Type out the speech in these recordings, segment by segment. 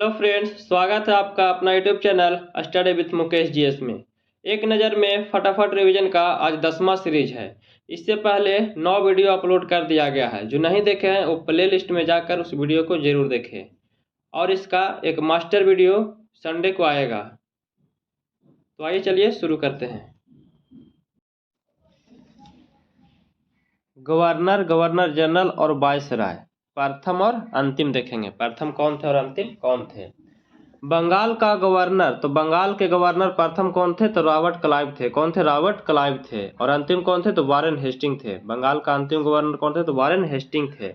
Hello friends, स्वागत है आपका अपना YouTube channel study with Mukesh GS में। एक नज़र में फटाफट रिवीजन का आज 10वां सीरीज है। इससे पहले 9 वीडियो अपलोड कर दिया गया है। जो नहीं देखे हैं वो प्ले लिस्ट में जाकर उस वीडियो को ज़रूर देखें। और इसका एक मास्टर वीडियो संडे को आएगा। तो आइए चलिए शुरू करते हैं। गवर्नर, गवर्नर जनरल और वायसराय, प्रथम और अंतिम देखेंगे। प्रथम कौन थे और अंतिम कौन थे। बंगाल का गवर्नर, तो बंगाल के गवर्नर प्रथम कौन थे तो रॉबर्ट क्लाइव थे। कौन थे? रॉबर्ट क्लाइव थे। और अंतिम कौन थे तो वारेन हेस्टिंग थे। बंगाल का अंतिम गवर्नर कौन थे तो वारेन हेस्टिंग थे।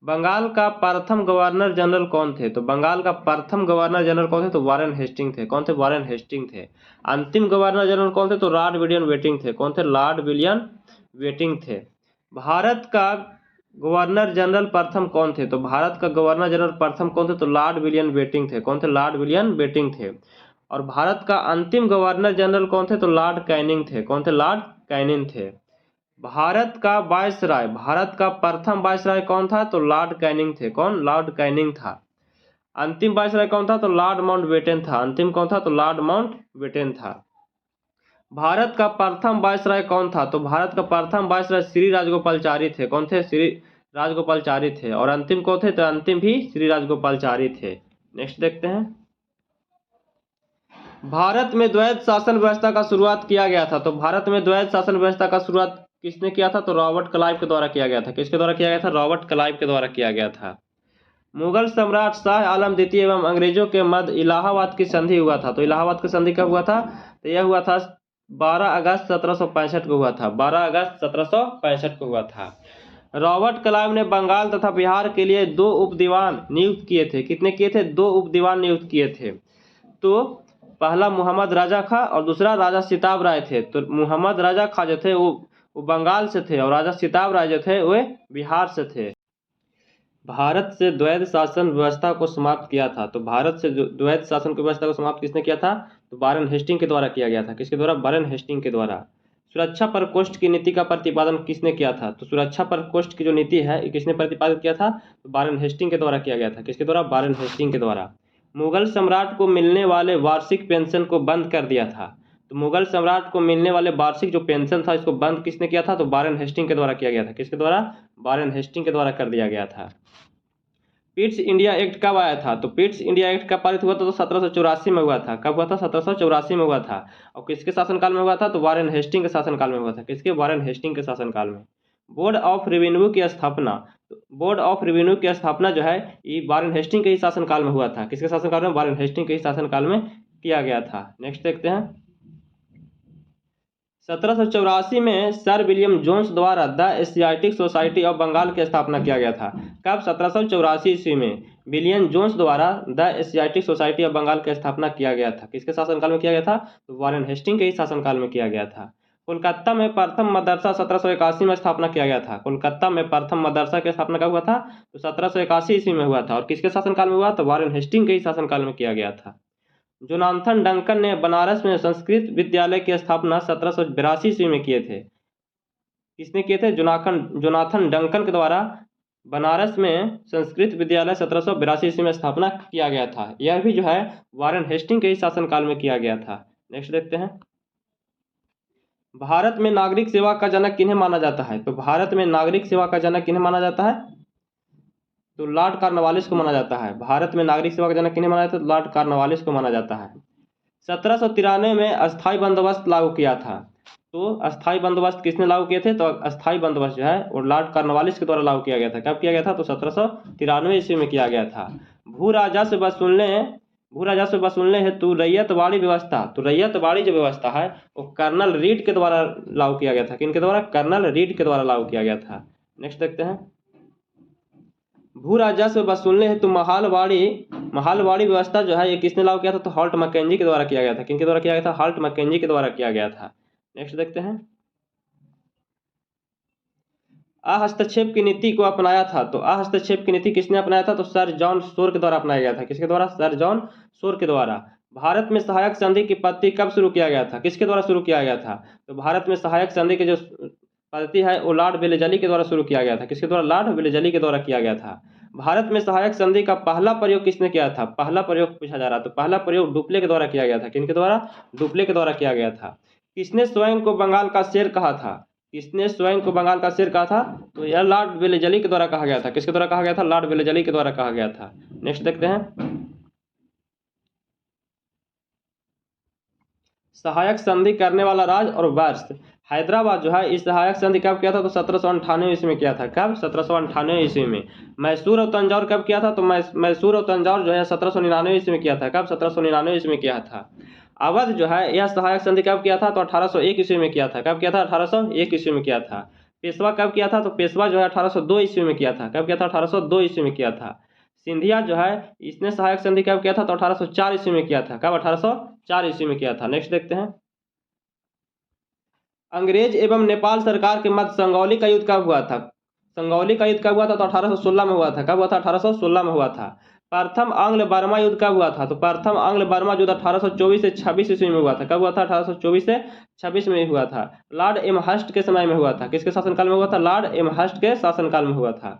बंगाल का प्रथम गवर्नर जनरल कौन थे तो बंगाल का प्रथम गवर्नर जनरल कौन थे तो वारेन हेस्टिंग थे। कौन थे? वारेन हेस्टिंग थे। अंतिम गवर्नर जनरल कौन थे तो लॉर्ड विलियम वेटिंग थे। कौन थे? लॉर्ड विलियम वेटिंग थे। भारत का गवर्नर जनरल प्रथम कौन थे तो भारत का गवर्नर जनरल प्रथम कौन थे तो लॉर्ड विलियम बेटिंग थे। कौन थे? लॉर्ड विलियम बेटिंग थे। और भारत का अंतिम गवर्नर जनरल कौन थे तो लॉर्ड कैनिंग थे। कौन थे? लॉर्ड कैनिंग थे। भारत का वायसराय, भारत का प्रथम वायसराय कौन था तो लॉर्ड कैनिंग थे। कौन? लॉर्ड कैनिंग था। अंतिम वायसराय कौन था तो लॉर्ड माउंटबेटन था। अंतिम कौन था तो लॉर्ड माउंटबेटन था। भारत का प्रथम वायसराय कौन था तो भारत का प्रथम वायसराय श्री राजगोपालचारी थे। कौन थे? श्री राजगोपालचारी थे। और अंतिम कौन थे तो अंतिम भी श्री राजगोपालचारी थे। नेक्स्ट देखते हैं। भारत में द्वैध शासन व्यवस्था का शुरुआत किया गया था तो भारत में द्वैध शासन व्यवस्था का शुरुआत किसने किया था तो रॉबर्ट क्लाइव के द्वारा किया गया था। किसके द्वारा किया गया था? रॉबर्ट क्लाइव के द्वारा किया गया था। मुगल सम्राट शाह आलम द्वितीय एवं अंग्रेजों के मध्य इलाहाबाद की संधि हुआ था तो इलाहाबाद की संधि कब हुआ था तो यह हुआ था 12 अगस्त 1765 को हुआ था। 12 अगस्त 1765 को हुआ था। रॉबर्ट क्लाइव ने बंगाल तथा बिहार के लिए 2 उपदीवान नियुक्त किए थे। कितने किए थे? 2 उपदीवान नियुक्त किए थे। तो पहला मोहम्मद राजा खां और दूसरा राजा सिताब राय थे। तो मोहम्मद राजा खां जो थे वो बंगाल से थे और राजा सिताब राय जो थे वे बिहार से थे। भारत से द्वैध शासन व्यवस्था को समाप्त किया था तो भारत से जो द्वैध शासन की व्यवस्था को समाप्त किसने किया था तो वारेन हेस्टिंग के द्वारा किया गया था। किसके द्वारा? वारेन हेस्टिंग के द्वारा। सुरक्षा प्रकोष्ठ की नीति का प्रतिपादन किसने किया था तो सुरक्षा प्रकोष्ठ की जो नीति है ये किसने प्रतिपादित किया था तो वारेन हेस्टिंग के द्वारा किया गया था। किसके द्वारा? वारेन हेस्टिंग के द्वारा। मुगल सम्राट को मिलने वाले वार्षिक पेंशन को बंद कर दिया था तो मुगल सम्राट को मिलने वाले वार्षिक जो पेंशन था इसको बंद किसने किया था तो वारेन हेस्टिंग के द्वारा किया गया था। किसके द्वारा? वारेन हेस्टिंग के द्वारा कर दिया गया था। पिट्स इंडिया एक्ट कब आया था तो पिट्स इंडिया एक्ट कब पारित हुआ था तो 1784 में हुआ था। कब हुआ था? 1784 में हुआ था। और किसके शासनकाल में हुआ था तो वारेन हेस्टिंग के शासनकाल में हुआ था। किसके? वारेन हेस्टिंग के शासनकाल में। बोर्ड ऑफ रेवेन्यू की स्थापना, बोर्ड ऑफ रेवेन्यू की स्थापना जो है ये वारेन हेस्टिंग के ही शासनकाल में हुआ था। किसके शासनकाल में? वारेन हेस्टिंग के ही शासनकाल में किया गया था। नेक्स्ट देखते हैं। 1784 में सर विलियम जोन्स द्वारा the Asiatic Society of Bengal की स्थापना किया गया था। कब? 1784 ईस्वी में विलियम जोन्स द्वारा the Asiatic Society of Bengal की स्थापना किया गया था। किसके शासनकाल में किया गया था तो वारेन हेस्टिंग के ही शासनकाल में किया गया था। कोलकाता में प्रथम मदरसा 1781 में स्थापना किया गया था। कोलकाता में प्रथम मदरसा की स्थापना कब हुआ था तो 1781 ईस्वी में हुआ था। और किसके शासनकाल में हुआ तो वारेन हेस्टिंग के ही शासनकाल में किया गया था। जोनाथन डंकन ने बनारस में संस्कृत विद्यालय की स्थापना 1782 ईस्वी में किए थे। किसने किए थे? जोनाथन डंकन के द्वारा बनारस में संस्कृत विद्यालय 1782 ईस्वी में स्थापना किया गया था। यह भी जो है वारेन हेस्टिंग के ही शासनकाल में किया गया था। नेक्स्ट देखते हैं। भारत में नागरिक सेवा का जनक किन्हें माना जाता है तो भारत में नागरिक सेवा का जनक किन्हें माना जाता है तो लॉर्ड कॉर्नवालिस को माना जाता है। भारत में नागरिक सेवा का जनक किन्हें माना जाता है तो लॉर्ड कॉर्नवालिस को माना जाता है। 1793 में अस्थाई बंदोबस्त लागू किया था तो अस्थाई बंदोबस्त किसने लागू किए थे तो अस्थाई बंदोबस्त जो है वो लॉर्ड कॉर्नवालिस के द्वारा लागू किया गया था। कब किया गया था तो 1793 ईस्वी में किया गया था। भू राजस्व वसूलने हेतु रैयतवाड़ी व्यवस्था, तो रैयतवाड़ी जो व्यवस्था है वो कर्नल रीड के द्वारा लागू किया गया था। किनके द्वारा? कर्नल रीड के द्वारा लागू किया गया था। नेक्स्ट देखते हैं। भू राजस्व वसूलने हेतु महालवाड़ी व्यवस्था जो है ये किसने लागू किया था तो हॉल्ट मैकेंजी के द्वारा किया गया था। किनके द्वारा किया गया था? हॉल्ट मैकेंजी के द्वारा किया गया था। नेक्स्ट देखते हैं। अहस्तक्षेप की नीति को अपनाया था तो अहस्तक्षेप की नीति किसने अपनाया था तो सर जॉन शोर के द्वारा अपनाया गया था। किसके द्वारा? सर जॉन शोर के द्वारा। भारत में सहायक संधि की पद्धति कब शुरू किया गया था? किसके द्वारा शुरू किया गया था तो भारत में सहायक संधि की जो पद्धति है वो लॉर्ड वेलेजली के द्वारा शुरू किया गया था। किसके द्वारा? लॉर्ड वेलेजली के द्वारा किया गया था। भारत में सहायक संधि का पहला प्रयोग किसने किया था? पहला प्रयोग पूछा जा रहा, तो पहला प्रयोग डुप्ले के द्वारा किया गया था। किनके द्वारा? डुप्ले के द्वारा किया गया था। किसने स्वयं को बंगाल का शेर कहा था? किसने स्वयं को बंगाल का शेर कहा था? तो यह लॉर्ड वेलेजली के द्वारा कहा गया था। किसके द्वारा कहा गया था? लॉर्ड वेलेजली के द्वारा कहा गया था। नेक्स्ट देखते हैं, सहायक संधि करने वाला राज्य और वर्ष। हैदराबाद जो है इस सहायक संधि कब किया था? तो 1798 ईस्वी में किया था। कब? 1798 ईस्वी में। मैसूर और तंजौर कब किया था? तो मैसूर और तंजौर जो है 1799 ईस्वी में किया था। कब? 1799 ईस्वी में किया था। अवध जो है यह सहायक संधि कब किया था? तो 1801 ईस्वी में किया था। कब किया था? 1801 ईस्वी में किया था। पेशवा कब किया था? तो पेशवा जो है 1802 ईस्वी में किया था। कब किया था? 1802 ईस्वी में किया था। सिंधिया जो है इसने सहायक संधि कब किया था? तो 1804 ईस्वी में किया था। कब? 1804 ईस्वी में किया था। नेक्स्ट देखते हैं, अंग्रेज एवं नेपाल सरकार के मध्य संगौली का युद्ध कब हुआ था? संगौली का युद्ध कब हुआ था? तो 1816 में हुआ था। कब हुआ था? 1816 में हुआ था। प्रथम आंग्ल बर्मा युद्ध कब हुआ था? तो प्रथम आंग्ल बर्मा युद्ध 1824 से 26 ईस्वी में हुआ था। कब हुआ था? 1824 से 26 में हुआ था। लॉर्ड एमहर्स्ट के समय में हुआ था। किसके शासनकाल में हुआ था? लॉर्ड एमहर्स्ट के शासनकाल में हुआ था।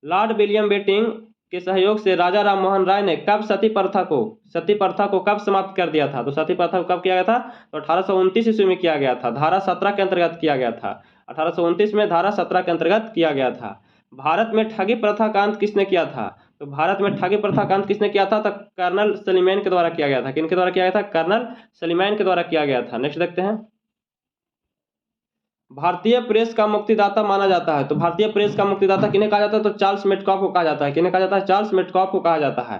लॉर्ड विलियम बेटिंग के सहयोग से राजा राम मोहन राय ने कब सती प्रथा को कब समाप्त कर दिया था? तो सती प्रथा को कब किया गया था? तो 1829 ईस्वी में किया गया था। धारा 17 के अंतर्गत किया गया था। 1829 में धारा 17 के अंतर्गत किया गया था। भारत में ठगी प्रथा का अंत किसने किया था? तो भारत में ठगी प्रथा का अंत किसने किया था? तो कर्नल सलीमैन के द्वारा किया गया था। किनके द्वारा किया गया था? कर्नल सलीमैन के द्वारा किया गया था। नेक्स्ट देखते हैं, भारतीय प्रेस का मुक्तिदाता माना जाता है। तो भारतीय प्रेस का मुक्तिदाता किन्हें कहा जाता है? तो चार्ल्स मेटकॉफ को कहा जाता है। किन्हें कहा जाता है? चार्ल्स मेटकॉफ को कहा जाता है।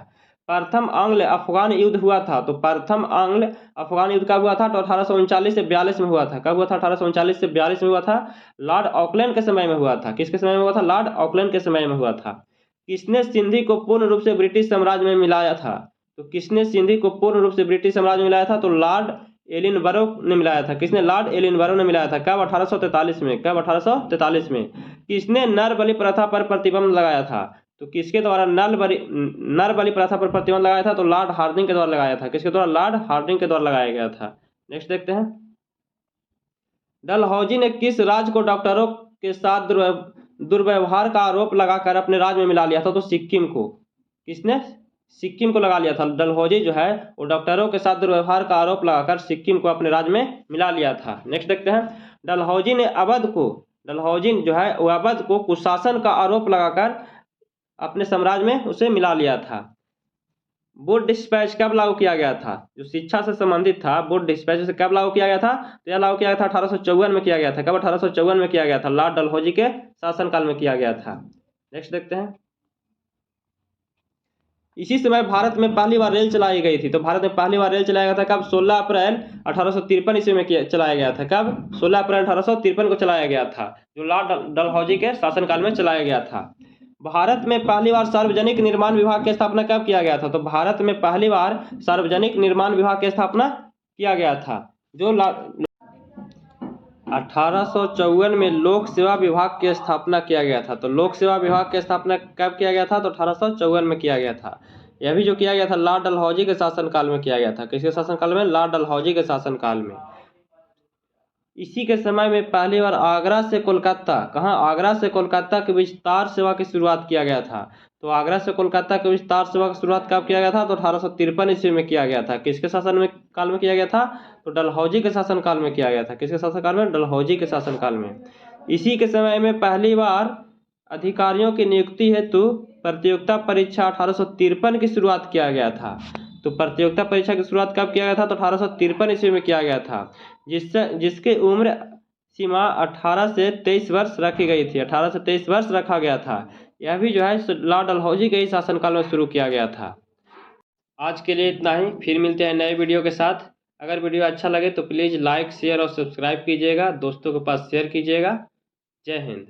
प्रथम आंग्ल अफगान युद्ध हुआ था। तो प्रथम आंग्ल अफगान युद्ध कब हुआ था? तो 1839 से 42 में हुआ था। कब हुआ था? 1839 से 42 में हुआ था। लॉर्ड ऑकलैंड के समय में हुआ था। किसके समय में हुआ था? लॉर्ड ऑकलैंड के समय में हुआ था। किसने सिंधी को पूर्ण रूप से ब्रिटिश साम्राज्य में मिलाया था? तो किसने सिंधी को पूर्ण रूप से ब्रिटिश साम्राज्य में मिलाया था? तो लॉर्ड एलिनबरो ने मिलाया था। किसने? लॉर्ड एलिनबरो ने मिलाया था। कब? 1843 में। कब? 1843 में। किसने नर बलि प्रथा पर प्रतिबंध लगाया था? तो किसके द्वारा नर बलि प्रथा पर प्रतिबंध लगाया था? तो लॉर्ड हार्डिंग के द्वारा लगाया था। किसके द्वारा? लॉर्ड हार्डिंग के द्वारा लगाया गया था। नेक्स्ट देखते हैं, डलहौजी ने किस राज्य को डॉक्टरों के साथ दुर्व्यवहार का आरोप लगाकर अपने राज्य में मिला लिया था? तो सिक्किम को। किसने? सिक्किम को लगा लिया था। डलहौजी जो है वो डॉक्टरों के साथ दुर्व्यवहार का आरोप लगाकर सिक्किम को अपने राज्य में मिला लिया था। नेक्स्ट देखते हैं, डलहौजी जो है वो अवध को कुशासन का आरोप लगाकर अपने साम्राज्य में उसे मिला लिया था। बोर्ड डिस्पैच कब लागू किया गया था? जो शिक्षा से संबंधित था, बोर्ड डिस्पैच से कब लागू किया गया था? तो यह लागू किया गया था 1854 में किया गया था। कब? 1854 में किया गया था। लॉर्ड डलहौजी के शासनकाल में किया गया था। नेक्स्ट देखते हैं, इसी समय भारत में पहली बार रेल चलाई गई थी। तो भारत में पहली बार रेल चलाया गया था। कब? 16 अप्रैल 1853 ईस्वी में चलाया गया था। कब? 16 अप्रैल 1853 को चलाया गया था, जो लॉर्ड डलहौजी के शासनकाल में चलाया गया था। भारत में पहली बार सार्वजनिक निर्माण विभाग की स्थापना कब किया गया था? तो भारत में पहली बार सार्वजनिक निर्माण विभाग की स्थापना किया गया था, जो 1854 में लोक सेवा विभाग की स्थापना किया गया था। तो लोक सेवा विभाग की स्थापना कब किया गया था? तो 1854 में किया गया था। यह भी जो किया गया था लॉर्ड डलहौजी के शासनकाल में किया गया था। किसके शासनकाल में? लॉर्ड डलहौजी के शासनकाल में। इसी के समय में पहली बार आगरा से कोलकाता, कहाँ? आगरा से कोलकाता के बीच तार सेवा की शुरुआत किया गया था। तो आगरा से कोलकाता के बीच तार सेवा की शुरुआत कब किया गया था? तो 1853 ईस्वी में किया गया था। किसके शासन में काल में किया गया था? तो डलहौजी के शासनकाल में किया गया था। किसके शासनकाल में? डलहौजी के शासनकाल में। इसी के समय में पहली बार अधिकारियों की नियुक्ति हेतु प्रतियोगिता परीक्षा 1853 की शुरुआत किया गया था। तो प्रतियोगिता परीक्षा की शुरुआत कब किया गया था? तो 1853 ईस्वी में किया गया था, जिसके उम्र सीमा 18 से 23 वर्ष रखी गई थी। 18 से 23 वर्ष रखा गया था। यह भी जो है लॉर्ड डलहौजी के ही शासनकाल में शुरू किया गया था। आज के लिए इतना ही, फिर मिलते हैं नए वीडियो के साथ। अगर वीडियो अच्छा लगे तो प्लीज़ लाइक, शेयर और सब्सक्राइब कीजिएगा, दोस्तों के पास शेयर कीजिएगा। जय हिंद।